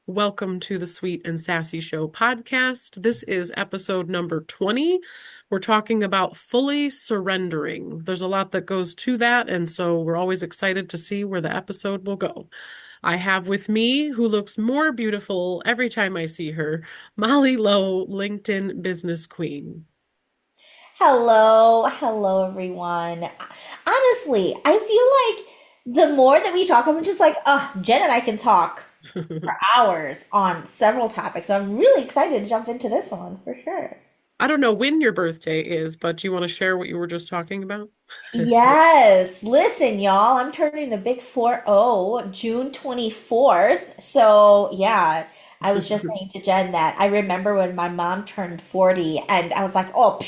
Welcome to the Sweet and Sassy Show podcast. This is episode number 20. We're talking about fully surrendering. There's a lot that goes to that, and so we're always excited to see where the episode will go. I have with me, who looks more beautiful every time I see her, Molly Lowe, LinkedIn business queen. Hello everyone. Honestly, I feel like the more that we talk, I'm just like, oh, Jen and I can talk for hours on several topics. I'm really excited to jump into this one for sure. I don't know when your birthday is, but do you want to share what you were just talking about? Yes, listen, y'all, I'm turning the big 4-0 June 24th. So, yeah, I was just saying to Jen that I remember when my mom turned 40 and I was like, oh,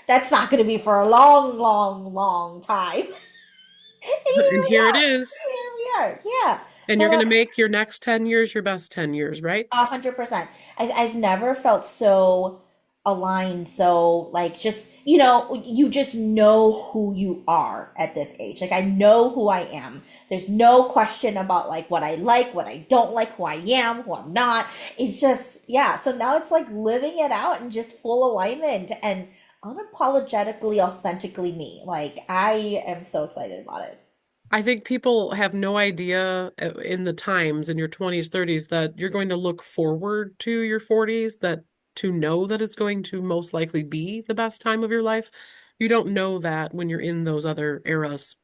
that's not going to be for a long time. And here And we here it are. is. Here we are. Yeah. And you're But going to make your next 10 years your best 10 years, right? 100%. I've never felt so aligned, so like just, you just know who you are at this age. Like I know who I am. There's no question about like, what I don't like, who I am, who I'm not. It's just, yeah. So now it's like living it out and just full alignment and unapologetically, authentically me. Like I am so excited about it. I think people have no idea in the times in your 20s, 30s that you're going to look forward to your 40s, that to know that it's going to most likely be the best time of your life. You don't know that when you're in those other eras.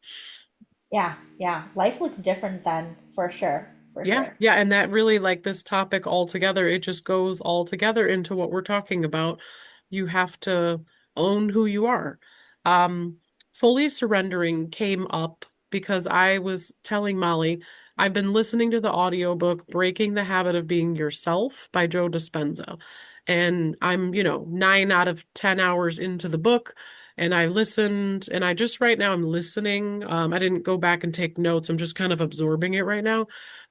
Yeah, yeah. Life looks different then, for sure, for Yeah, sure. yeah, and that really like this topic altogether, it just goes all together into what we're talking about. You have to own who you are. Um, Fully surrendering came up because I was telling Molly, I've been listening to the audiobook Breaking the Habit of Being Yourself by Joe Dispenza. And I'm, 9 out of 10 hours into the book. And I listened, and I just right now I'm listening. I didn't go back and take notes. I'm just kind of absorbing it right now.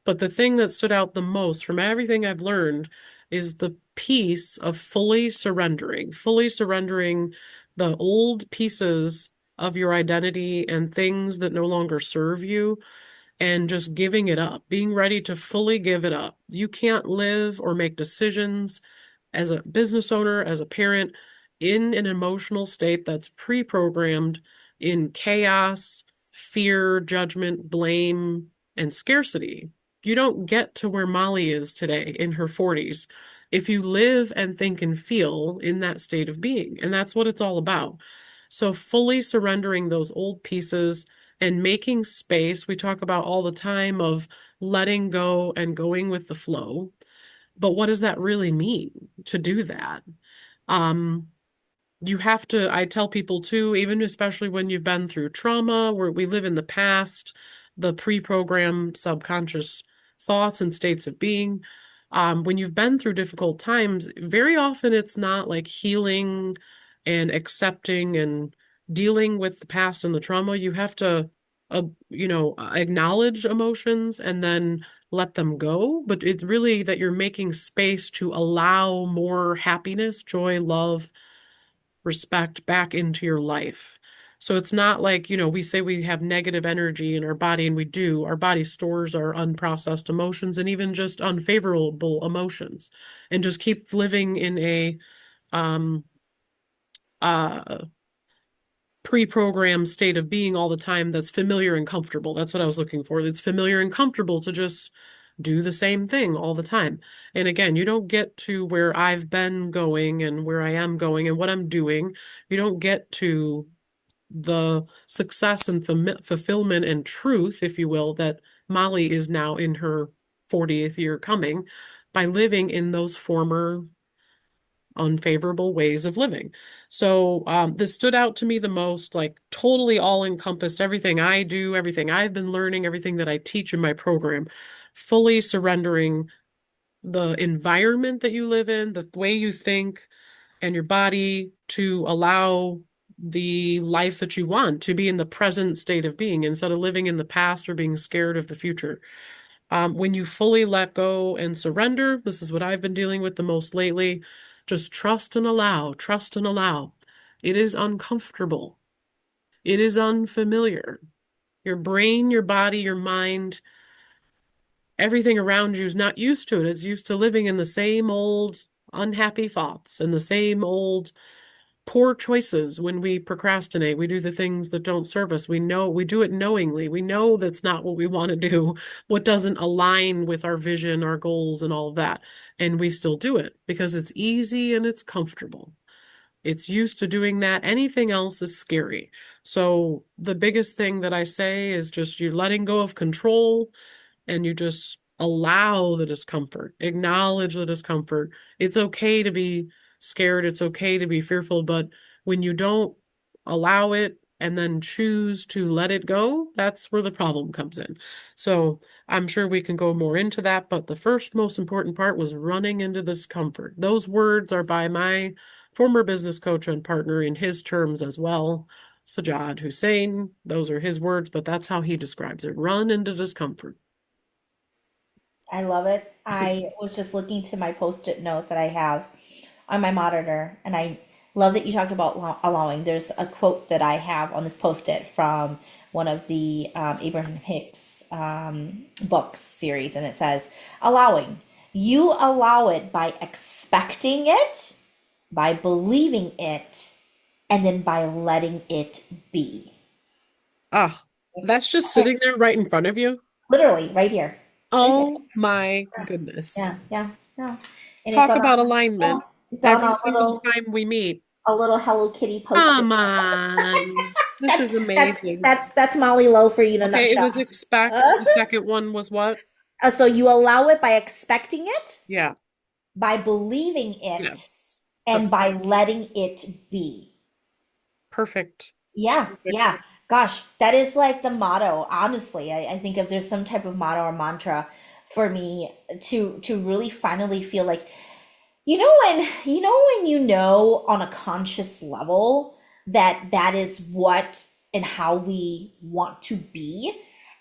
But the thing that stood out the most from everything I've learned is the piece of fully surrendering the old pieces of your identity and things that no longer serve you and just giving it up, being ready to fully give it up. You can't live or make decisions as a business owner, as a parent, in an emotional state that's pre-programmed in chaos, fear, judgment, blame, and scarcity. You don't get to where Molly is today in her 40s if you live and think and feel in that state of being. And that's what it's all about. So, fully surrendering those old pieces and making space, we talk about all the time of letting go and going with the flow. But what does that really mean to do that? Um, you have to, I tell people too, even especially when you've been through trauma, where we live in the past, the pre-programmed subconscious thoughts and states of being. When you've been through difficult times, very often it's not like healing and accepting and dealing with the past and the trauma. You have to, acknowledge emotions and then let them go. But it's really that you're making space to allow more happiness, joy, love, respect back into your life. So it's not like, we say we have negative energy in our body, and we do. Our body stores our unprocessed emotions and even just unfavorable emotions, and just keep living in a um uh pre-programmed state of being all the time that's familiar and comfortable. That's what I was looking for. It's familiar and comfortable to just do the same thing all the time. And again, you don't get to where I've been going and where I am going and what I'm doing. You don't get to the success and fulfillment and truth, if you will, that Molly is now in her 40th year coming by living in those former unfavorable ways of living. So this stood out to me the most, like totally all encompassed everything I do, everything I've been learning, everything that I teach in my program, fully surrendering the environment that you live in, the way you think, and your body to allow the life that you want to be in the present state of being instead of living in the past or being scared of the future. When you fully let go and surrender, this is what I've been dealing with the most lately. Just trust and allow, trust and allow. It is uncomfortable. It is unfamiliar. Your brain, your body, your mind everything around you is not used to it. It's used to living in the same old unhappy thoughts and the same old poor choices. When we procrastinate, we do the things that don't serve us. We know we do it knowingly. We know that's not what we want to do, what doesn't align with our vision, our goals, and all of that. And we still do it because it's easy and it's comfortable. It's used to doing that. Anything else is scary. So the biggest thing that I say is just you're letting go of control and you just allow the discomfort, acknowledge the discomfort. It's okay to be scared, it's okay to be fearful, but when you don't allow it and then choose to let it go, that's where the problem comes in. So I'm sure we can go more into that, but the first most important part was running into discomfort. Those words are by my former business coach and partner in his terms as well. Sajad Hussein, those are his words, but that's how he describes it. Run into discomfort. I love it. I was just looking to my post-it note that I have on my monitor, and I love that you talked about allowing. There's a quote that I have on this post-it from one of the Abraham Hicks books series, and it says, allowing. You allow it by expecting it, by believing it, and then by letting it be. Ah, that's just sitting there right in front of you. Literally, right here. Right here. Oh my goodness. Yeah, yeah, yeah. And Talk about alignment it's on every single time we meet. a little Hello Kitty post-it. Come on. This is That's amazing. that's Molly Lowe for you in a Okay, it nutshell. was expect. Uh, The second one was what? so you allow it by expecting it, Yeah. by believing it, Yes. and Perfect. by letting it be. Perfect. Yeah, Perfect. yeah. Gosh, that is like the motto. Honestly, I think if there's some type of motto or mantra for me to really finally feel like, when you know on a conscious level that that is what and how we want to be,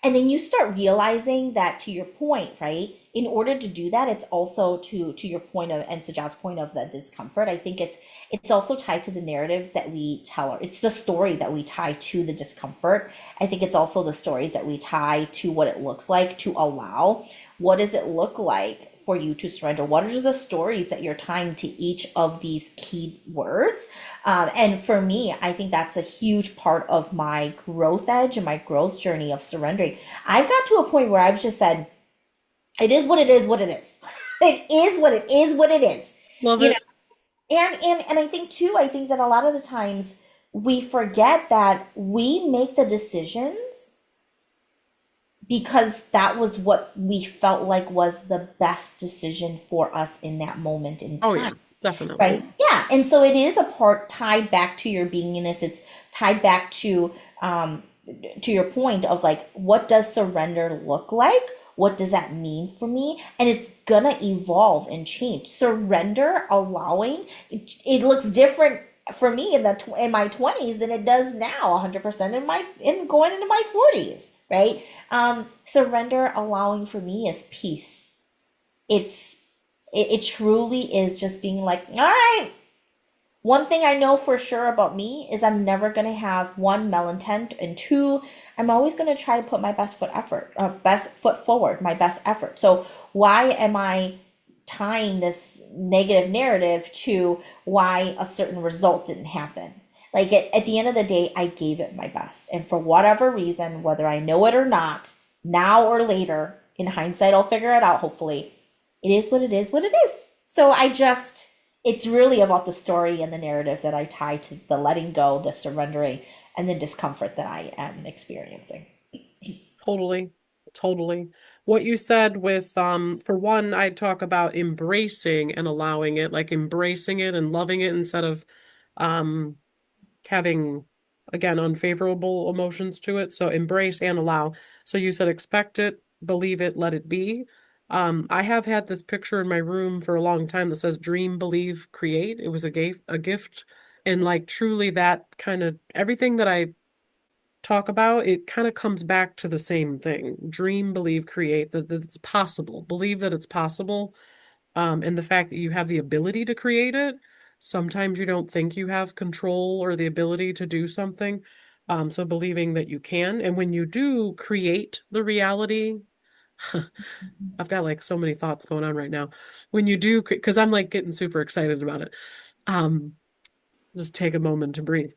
and then you start realizing that, to your point, right? In order to do that, it's also to your point of, and Sajad's point of, the discomfort. I think it's also tied to the narratives that we tell, or it's the story that we tie to the discomfort. I think it's also the stories that we tie to what it looks like to allow. What does it look like for you to surrender? What are the stories that you're tying to each of these key words? And for me, I think that's a huge part of my growth edge and my growth journey of surrendering. I've got to a point where I've just said, it is what it is, what it is. It is what it is, what it is. Love You know, it. and I think too, I think that a lot of the times we forget that we make the decisions because that was what we felt like was the best decision for us in that moment in Oh yeah, time. definitely. Right. Yeah. And so it is a part tied back to your beingness. It's tied back to your point of like, what does surrender look like? What does that mean for me? And it's gonna evolve and change. Surrender, allowing, it looks different for me in my 20s than it does now 100% in going into my 40s, right? Surrender, allowing for me is peace. It's it truly is just being like, all right, one thing I know for sure about me is I'm never gonna have one malintent, and two, I'm always gonna try to put my best foot forward, my best effort. So why am I tying this negative narrative to why a certain result didn't happen? Like at the end of the day, I gave it my best, and for whatever reason, whether I know it or not, now or later, in hindsight, I'll figure it out. Hopefully, it is what it is, what it is. So it's really about the story and the narrative that I tie to the letting go, the surrendering, and the discomfort that I am experiencing. Totally. Totally. What you said with for one, I'd talk about embracing and allowing it, like embracing it and loving it instead of um having, again, unfavorable emotions to it. So embrace and allow. So you said expect it, believe it, let it be. I have had this picture in my room for a long time that says dream, believe, create. It was a gift. And like truly that kind of everything that I talk about, it kind of comes back to the same thing. Dream, believe, create, that it's possible. Believe that it's possible. And the fact that you have the ability to create it. Sometimes you don't think you have control or the ability to do something. So believing that you can. And when you do create the reality, I've got like so many thoughts going on right now. When you do, because I'm like getting super excited about it. Um, just take a moment to breathe.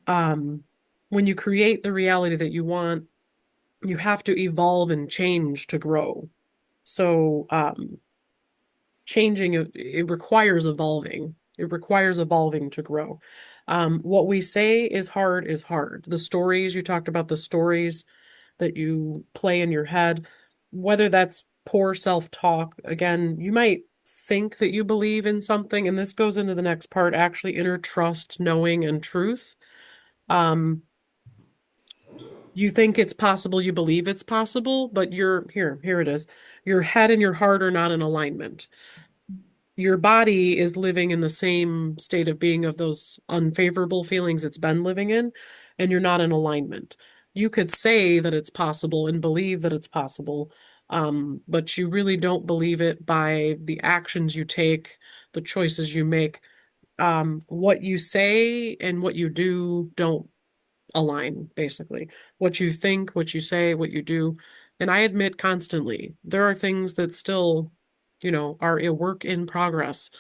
Um, when you create the reality that you want, you have to evolve and change to grow. So, changing it requires evolving. It requires evolving to grow. What we say is hard is hard. The stories you talked about, the stories that you play in your head, whether that's poor self-talk, again, you might think that you believe in something, and this goes into the next part, actually inner trust, knowing, and truth. Um, you think it's possible, you believe it's possible, but here it is. Your head and your heart are not in alignment. Your body is living in the same state of being of those unfavorable feelings it's been living in, and you're not in alignment. You could say that it's possible and believe that it's possible, but you really don't believe it by the actions you take, the choices you make. What you say and what you do don't align, basically. What you think, what you say, what you do. And I admit constantly, there are things that still, are a work in progress.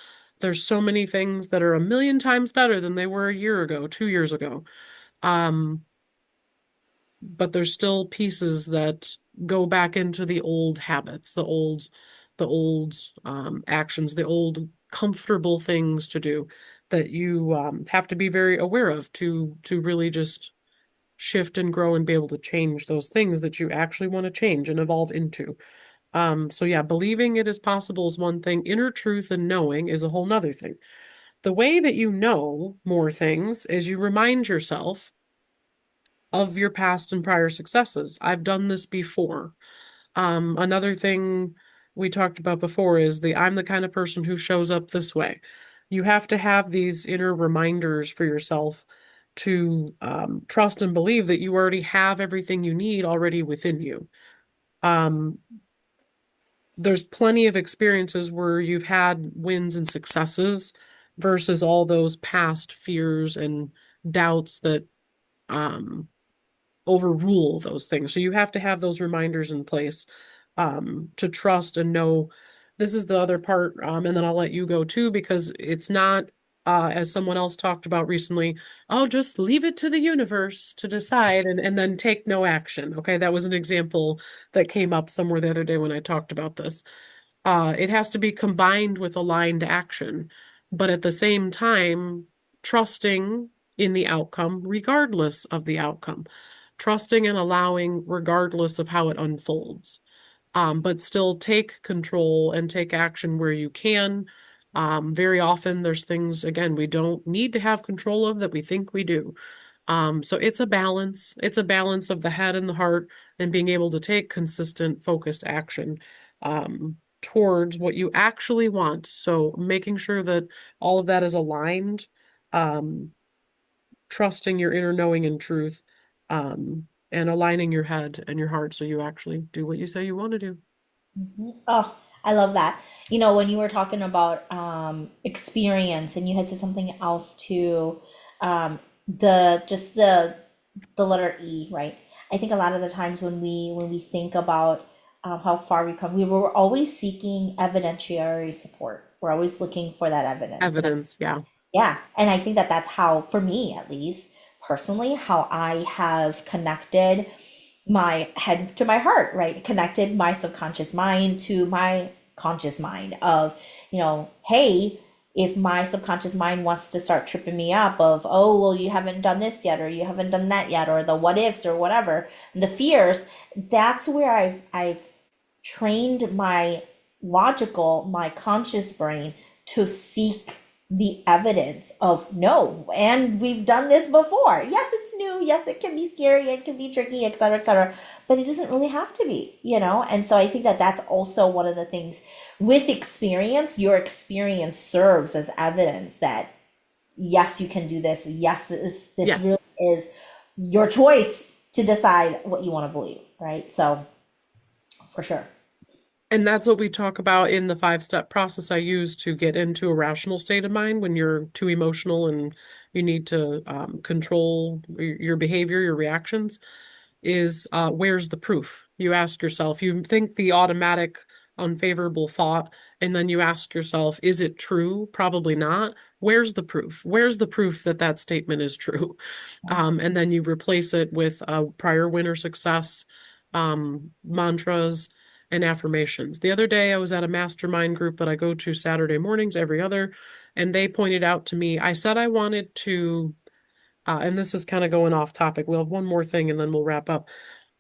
There's so many things that are a million times better than they were a year ago, 2 years ago. Um, but there's still pieces that go back into the old habits, the old actions, the old comfortable things to do that you have to be very aware of to really just shift and grow and be able to change those things that you actually want to change and evolve into. So yeah, believing it is possible is one thing. Inner truth and knowing is a whole nother thing. The way that you know more things is you remind yourself of your past and prior successes. I've done this before. Another thing we talked about before is I'm the kind of person who shows up this way. You have to have these inner reminders for yourself to trust and believe that you already have everything you need already within you. Um, there's plenty of experiences where you've had wins and successes versus all those past fears and doubts that um, overrule those things. So you have to have those reminders in place to trust and know this is the other part. And then I'll let you go too, because it's not, as someone else talked about recently, I'll just leave it to the universe to decide and then take no action. Okay, that was an example that came up somewhere the other day when I talked about this. It has to be combined with aligned action, but at the same time, trusting in the outcome, regardless of the outcome, trusting and allowing, regardless of how it unfolds. But still take control and take action where you can. Very often, there's things, again, we don't need to have control of that we think we do. So it's a balance. It's a balance of the head and the heart and being able to take consistent, focused action towards what you actually want. So making sure that all of that is aligned, um, trusting your inner knowing and truth, and aligning your head and your heart so you actually do what you say you want to do. Mhm. Oh, I love that. When you were talking about experience and you had said something else too, the letter E, right? I think a lot of the times when we think about how far we come, we were always seeking evidentiary support. We're always looking for that evidence, and Evidence, yeah. yeah, and I think that that's how, for me at least, personally, how I have connected my head to my heart, right? Connected my subconscious mind to my conscious mind of, hey, if my subconscious mind wants to start tripping me up of, oh, well, you haven't done this yet, or you haven't done that yet, or the what ifs or whatever, and the fears, that's where I've trained my conscious brain to seek the evidence of no, and we've done this before. Yes, it's new. Yes, it can be scary. It can be tricky, etc., etc. But it doesn't really have to be. And so I think that that's also one of the things with experience. Your experience serves as evidence that yes, you can do this. Yes, this Yeah. really is your choice to decide what you want to believe, right? So for sure. And that's what we talk about in the 5-step process I use to get into a rational state of mind when you're too emotional and you need to control your behavior, your reactions, is where's the proof? You ask yourself, you think the automatic unfavorable thought, and then you ask yourself, is it true? Probably not. Where's the proof? Where's the proof that that statement is true? And then you replace it with prior winner success mantras and affirmations. The other day, I was at a mastermind group that I go to Saturday mornings, every other, and they pointed out to me, I said I wanted to, and this is kind of going off topic. We'll have one more thing and then we'll wrap up.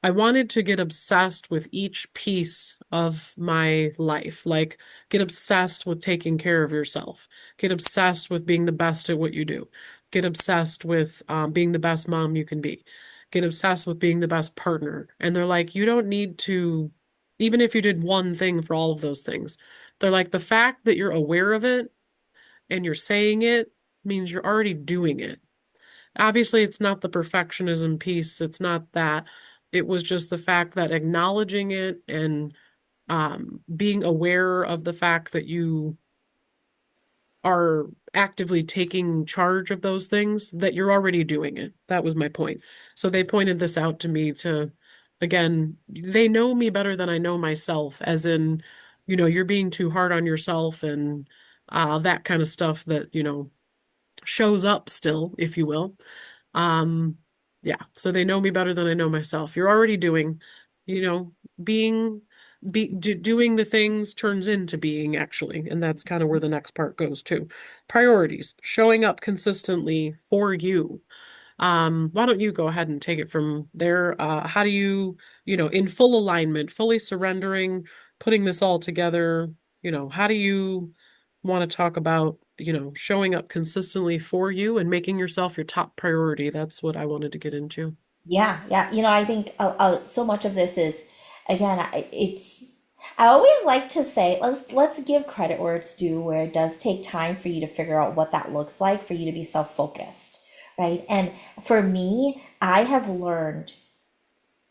I wanted to get obsessed with each piece of my life, like get obsessed with taking care of yourself, get obsessed with being the best at what you do, get obsessed with being the best mom you can be, get obsessed with being the best partner. And they're like, you don't need to, even if you did one thing for all of those things, they're like, the fact that you're aware of it and you're saying it means you're already doing it. Obviously, it's not the perfectionism piece. It's not that. It was just the fact that acknowledging it and being aware of the fact that you are actively taking charge of those things, that you're already doing it. That was my point. So they pointed this out to me to, again, they know me better than I know myself, as in, you're being too hard on yourself and that kind of stuff that, shows up still, if you will. Um, yeah, so they know me better than I know myself. You're already doing, you know, being doing the things turns into being actually, and that's kind of where the next part goes to. Priorities, showing up consistently for you. Why don't you go ahead and take it from there? How do you, in full alignment, fully surrendering, putting this all together, how do you want to talk about, showing up consistently for you and making yourself your top priority? That's what I wanted to get into. Yeah, yeah. I think so much of this is, again, I always like to say, let's give credit where it's due, where it does take time for you to figure out what that looks like for you to be self-focused, right? And for me, I have learned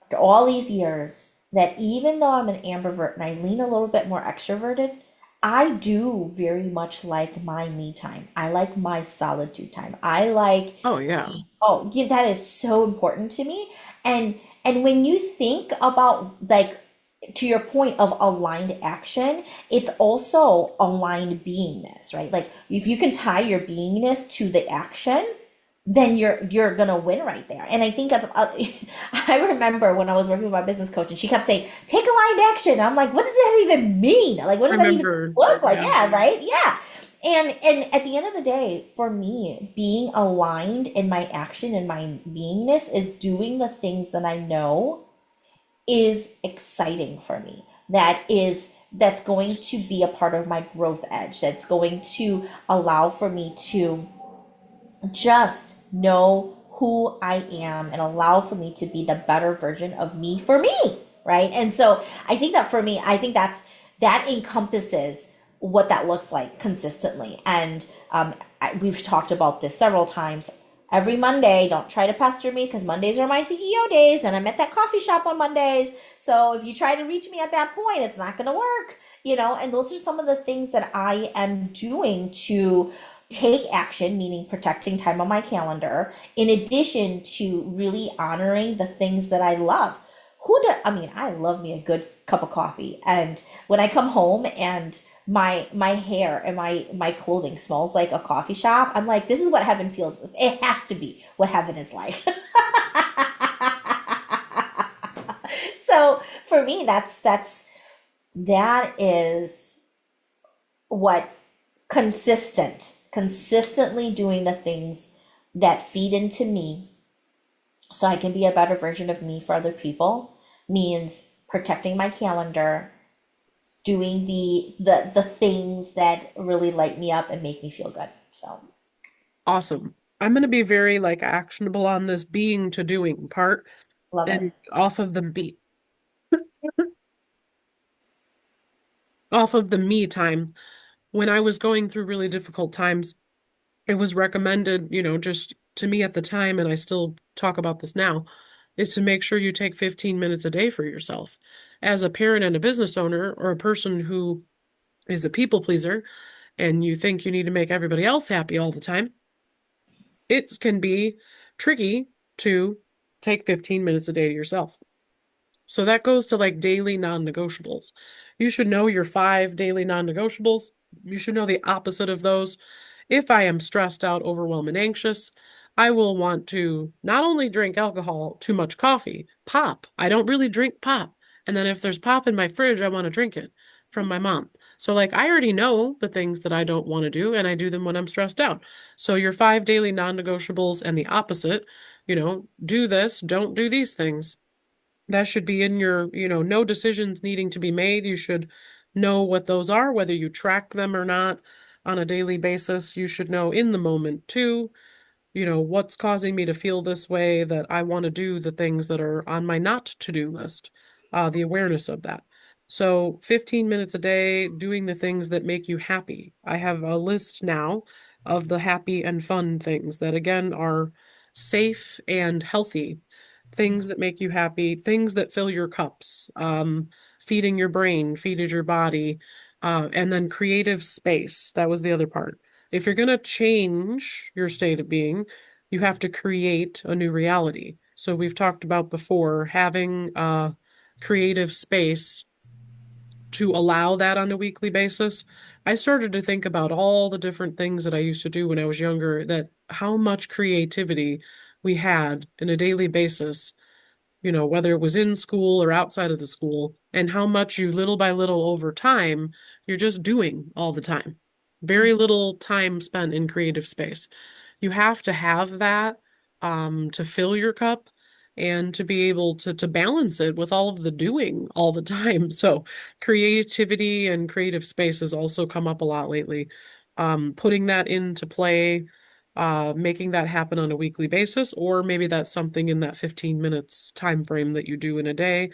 after all these years that even though I'm an ambivert and I lean a little bit more extroverted, I do very much like my me time. I like my solitude time. I like, Oh, yeah. oh, yeah, that is so important to me. And when you think about, like, to your point of aligned action, it's also aligned beingness, right? Like if you can tie your beingness to the action, then you're gonna win right there. And I think I remember when I was working with my business coach, and she kept saying, "Take aligned action." I'm like, "What does that even mean? Like, what I does that even remember. look like?" Yeah. Yeah, right. Yeah. And at the end of the day, for me, being aligned in my action and my beingness is doing the things that I know is exciting for me. That's going to be a part of my growth edge. That's going to allow for me to just know who I am and allow for me to be the better version of me for me, right? And so I think that for me, I think that encompasses what that looks like consistently. And we've talked about this several times. Every Monday, don't try to pester me because Mondays are my CEO days, and I'm at that coffee shop on Mondays. So if you try to reach me at that point, it's not going to work, And those are some of the things that I am doing to take action, meaning protecting time on my calendar, in addition to really honoring the things that I love. I mean, I love me a good cup of coffee. And when I come home and my hair and my clothing smells like a coffee shop, I'm like, this is what heaven feels. It has to be what heaven is like. So for me, that is what consistently doing the things that feed into me so I can be a better version of me for other people means protecting my calendar, doing the things that really light me up and make me feel good. So Awesome. I'm going to be very like actionable on this being to doing part love it. and off of the me time. When I was going through really difficult times, it was recommended, just to me at the time, and I still talk about this now, is to make sure you take 15 minutes a day for yourself. As a parent and a business owner, or a person who is a people pleaser, and you think you need to make everybody else happy all the time, it can be tricky to take 15 minutes a day to yourself. So that goes to like daily non-negotiables. You should know your five daily non-negotiables. You should know the opposite of those. If I am stressed out, overwhelmed, and anxious, I will want to not only drink alcohol, too much coffee, pop. I don't really drink pop. And then if there's pop in my fridge, I want to drink it from my mom. So, like, I already know the things that I don't want to do, and I do them when I'm stressed out. So, your five daily non-negotiables and the opposite, do this, don't do these things. That should be in your, no decisions needing to be made. You should know what those are, whether you track them or not on a daily basis. You should know in the moment too, what's causing me to feel this way, that I want to do the things that are on my not to do list, the awareness of that. So 15 minutes a day doing the things that make you happy. I have a list now of the happy and fun things that, again, are safe and healthy. Things that make you happy, things that fill your cups, feeding your brain, feeded your body, and then creative space. That was the other part. If you're going to change your state of being, you have to create a new reality. So we've talked about before having creative space to allow that on a weekly basis. I started to think about all the different things that I used to do when I was younger, that how much creativity we had in a daily basis, whether it was in school or outside of the school, and how much you little by little over time, you're just doing all the time. Very little time spent in creative space. You have to have that to fill your cup and to be able to balance it with all of the doing all the time. So creativity and creative space has also come up a lot lately. Putting that into play, making that happen on a weekly basis, or maybe that's something in that 15 minutes time frame that you do in a day.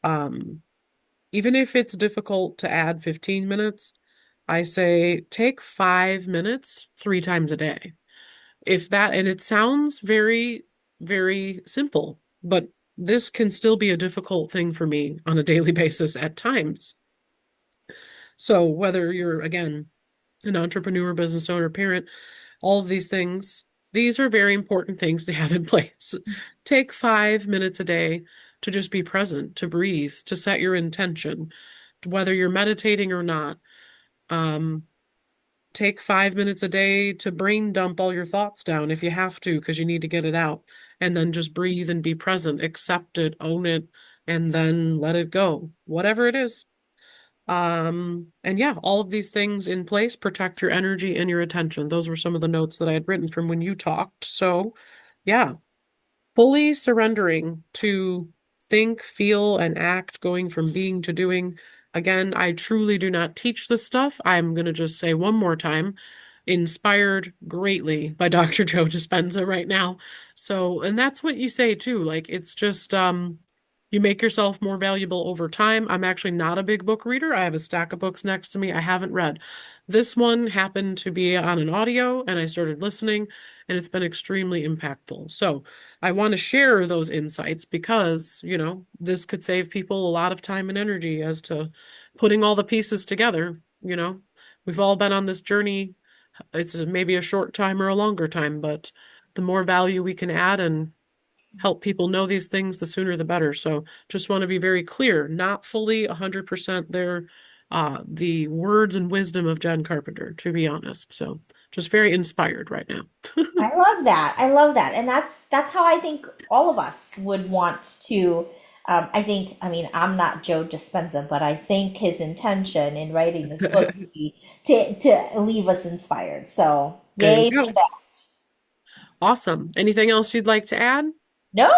Um, Even if it's difficult to add 15 minutes, I say take 5 minutes 3 times a day. If that, and it sounds very, very simple, but this can still be a difficult thing for me on a daily basis at times. So whether you're, again, an entrepreneur, business owner, parent, all of these things, these are very important things to have in place. Take 5 minutes a day to just be present, to breathe, to set your intention, whether you're meditating or not. Um, Take 5 minutes a day to brain dump all your thoughts down if you have to, because you need to get it out. And then just breathe and be present, accept it, own it, and then let it go, whatever it is. And yeah, all of these things in place protect your energy and your attention. Those were some of the notes that I had written from when you talked. So, yeah, fully surrendering to think, feel, and act, going from being to doing. Again, I truly do not teach this stuff. I'm going to just say one more time, inspired greatly by Dr. Joe Dispenza right now. So, and that's what you say too. Like, it's just, you make yourself more valuable over time. I'm actually not a big book reader. I have a stack of books next to me I haven't read. This one happened to be on an audio, and I started listening, and it's been extremely impactful. So I want to share those insights because, this could save people a lot of time and energy as to putting all the pieces together. We've all been on this journey. It's maybe a short time or a longer time, but the more value we can add and help people know these things, the sooner the better. So just want to be very clear, not fully 100% there, the words and wisdom of Jen Carpenter, to be honest. So just very inspired right now. I love that. I love that. And that's how I think all of us would want to I think, I mean, I'm not Joe Dispenza, but I think his intention in writing this book would be to leave us inspired. So, There you yay for go. that. Awesome. Anything else you'd like to add? No?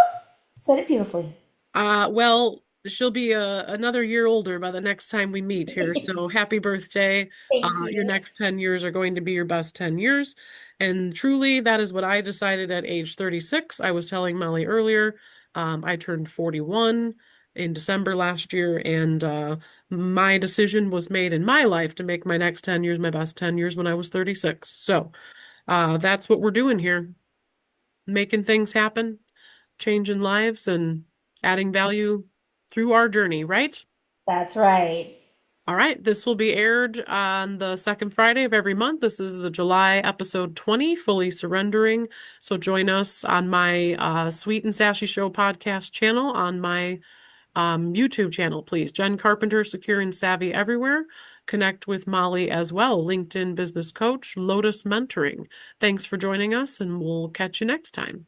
Said it beautifully. Well, she'll be another year older by the next time we meet here. So happy birthday. Thank Your you. next 10 years are going to be your best 10 years. And truly, that is what I decided at age 36. I was telling Molly earlier, I turned 41 in December last year, and my decision was made in my life to make my next 10 years my best 10 years when I was 36. So that's what we're doing here, making things happen, changing lives, and adding value through our journey, right? That's right. All right, this will be aired on the second Friday of every month. This is the July episode 20, Fully Surrendering. So join us on my Sweet and Sassy Show podcast channel on my YouTube channel, please. Jen Carpenter, Secure and Savvy Everywhere. Connect with Molly as well. LinkedIn Business Coach, Lotus Mentoring. Thanks for joining us, and we'll catch you next time.